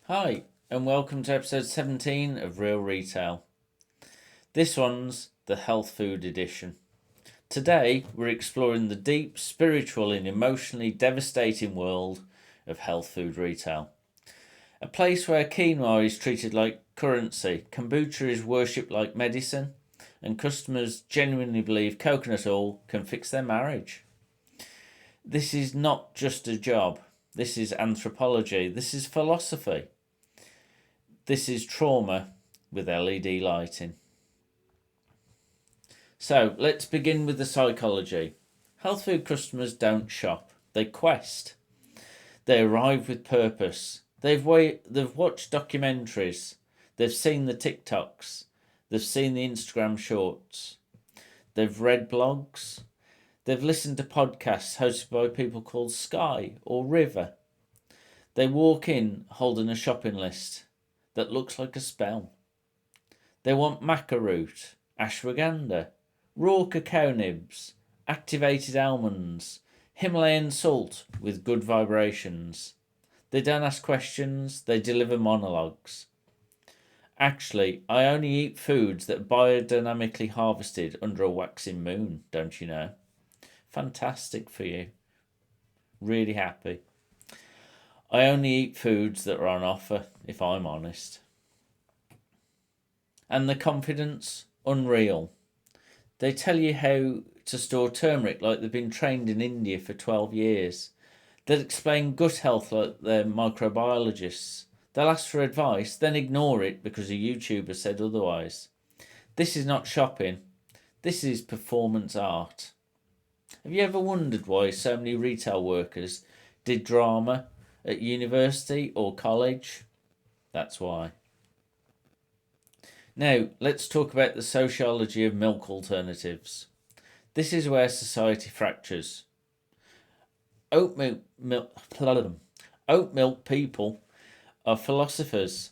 Hi, and welcome to episode 17 of Real Retail. This one's the health food edition. Today, we're exploring the deep, spiritual, and emotionally devastating world of health food retail. A place where quinoa is treated like currency, kombucha is worshipped like medicine, and customers genuinely believe coconut oil can fix their marriage. This is not just a job. This is anthropology. This is philosophy. This is trauma with LED lighting. So let's begin with the psychology. Health food customers don't shop, they quest. They arrive with purpose. They've watched documentaries, they've seen the TikToks, they've seen the Instagram shorts, they've read blogs, they've listened to podcasts hosted by people called Sky or River. They walk in holding a shopping list that looks like a spell. They want maca root, ashwagandha, raw cacao nibs, activated almonds, Himalayan salt with good vibrations. They don't ask questions, they deliver monologues. Actually, I only eat foods that are biodynamically harvested under a waxing moon, don't you know? Fantastic for you. Really happy. I only eat foods that are on offer, if I'm honest. And the confidence, unreal. They tell you how to store turmeric like they've been trained in India for 12 years. They'll explain gut health like they're microbiologists. They'll ask for advice, then ignore it because a YouTuber said otherwise. This is not shopping. This is performance art. Have you ever wondered why so many retail workers did drama at university or college? That's why. Now, let's talk about the sociology of milk alternatives. This is where society fractures. Oat milk people are philosophers.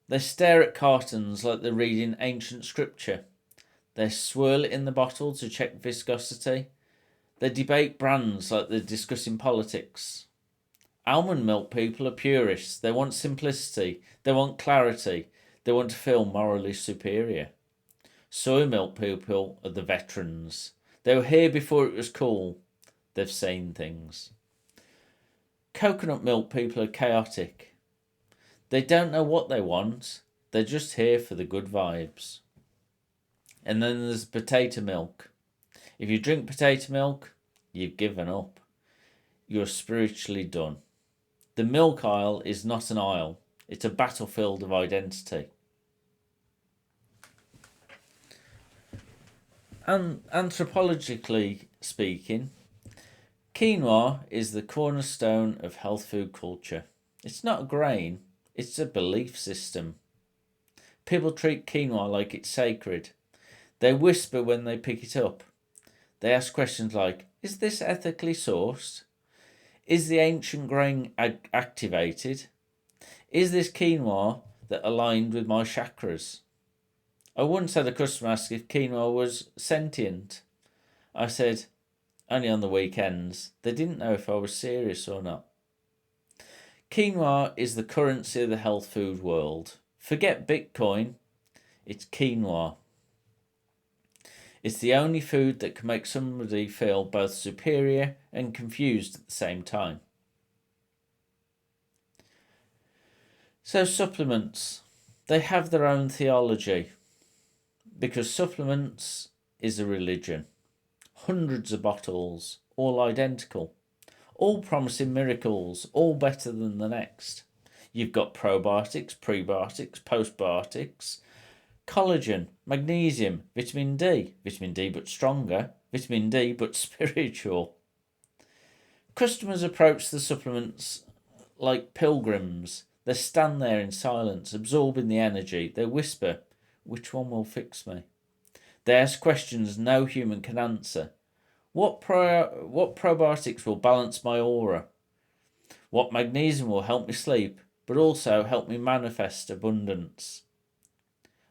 They stare at cartons like they're reading ancient scripture. They swirl it in the bottle to check viscosity. They debate brands like they're discussing politics. Almond milk people are purists. They want simplicity. They want clarity. They want to feel morally superior. Soy milk people are the veterans. They were here before it was cool. They've seen things. Coconut milk people are chaotic. They don't know what they want. They're just here for the good vibes. And then there's potato milk. If you drink potato milk, you've given up. You're spiritually done. The milk aisle is not an aisle. It's a battlefield of identity. And anthropologically speaking, quinoa is the cornerstone of health food culture. It's not a grain, it's a belief system. People treat quinoa like it's sacred. They whisper when they pick it up. They ask questions like, is this ethically sourced? Is the ancient grain activated? Is this quinoa that aligned with my chakras? I once had a customer ask if quinoa was sentient. I said, only on the weekends. They didn't know if I was serious or not. Quinoa is the currency of the health food world. Forget Bitcoin, it's quinoa. It's the only food that can make somebody feel both superior and confused at the same time. So supplements, they have their own theology. Because supplements is a religion. Hundreds of bottles, all identical, all promising miracles, all better than the next. You've got probiotics, prebiotics, postbiotics, collagen, magnesium, vitamin D but stronger, vitamin D but spiritual. Customers approach the supplements like pilgrims. They stand there in silence, absorbing the energy. They whisper, which one will fix me? They ask questions no human can answer. What probiotics will balance my aura? What magnesium will help me sleep, but also help me manifest abundance?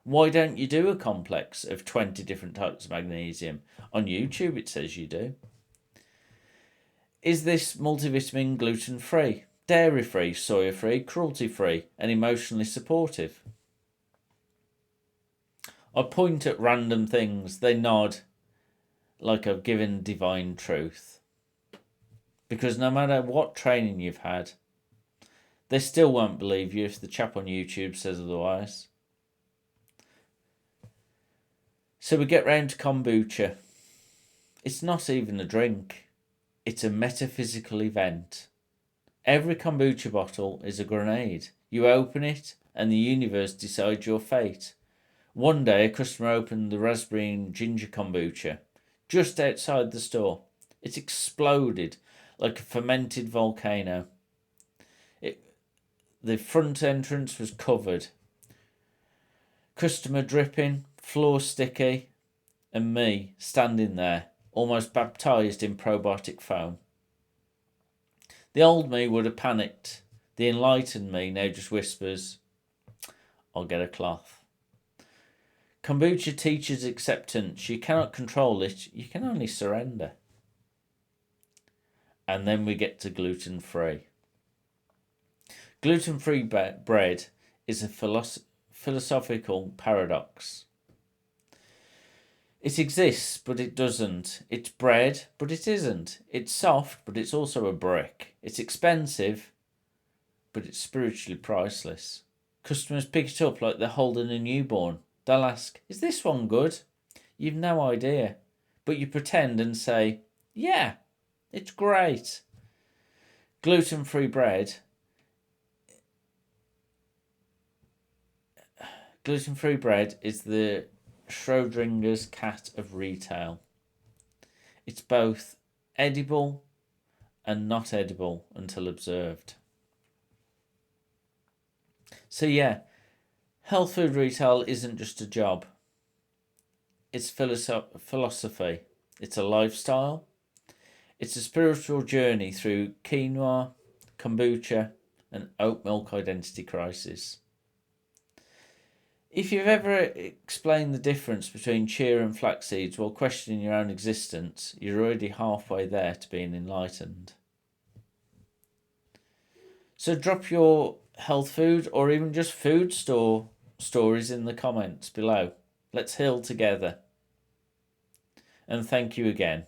Why don't you do a complex of 20 different types of magnesium? On YouTube it says you do. Is this multivitamin gluten-free? Dairy-free, soya-free, cruelty-free, and emotionally supportive. I point at random things, they nod like I've given divine truth. Because no matter what training you've had, they still won't believe you if the chap on YouTube says otherwise. So we get round to kombucha. It's not even a drink. It's a metaphysical event. Every kombucha bottle is a grenade. You open it and the universe decides your fate. One day a customer opened the raspberry and ginger kombucha just outside the store. It exploded like a fermented volcano. The front entrance was covered. Customer dripping, floor sticky, and me standing there, almost baptised in probiotic foam. The old me would have panicked. The enlightened me now just whispers, I'll get a cloth. Kombucha teaches acceptance. You cannot control it, you can only surrender. And then we get to gluten-free. Gluten-free bread is a philosophical paradox. It exists, but it doesn't. It's bread, but it isn't. It's soft, but it's also a brick. It's expensive, but it's spiritually priceless. Customers pick it up like they're holding a newborn. They'll ask, is this one good? You've no idea, but you pretend and say, yeah, it's great. Gluten-free bread is the Schrodinger's cat of retail. It's both edible and not edible until observed. So yeah, health food retail isn't just a job. It's philosophy. It's a lifestyle. It's a spiritual journey through quinoa, kombucha, and oat milk identity crisis. If you've ever explained the difference between chia and flax seeds while questioning your own existence, you're already halfway there to being enlightened. So drop your health food or even just food store stories in the comments below. Let's heal together. And thank you again.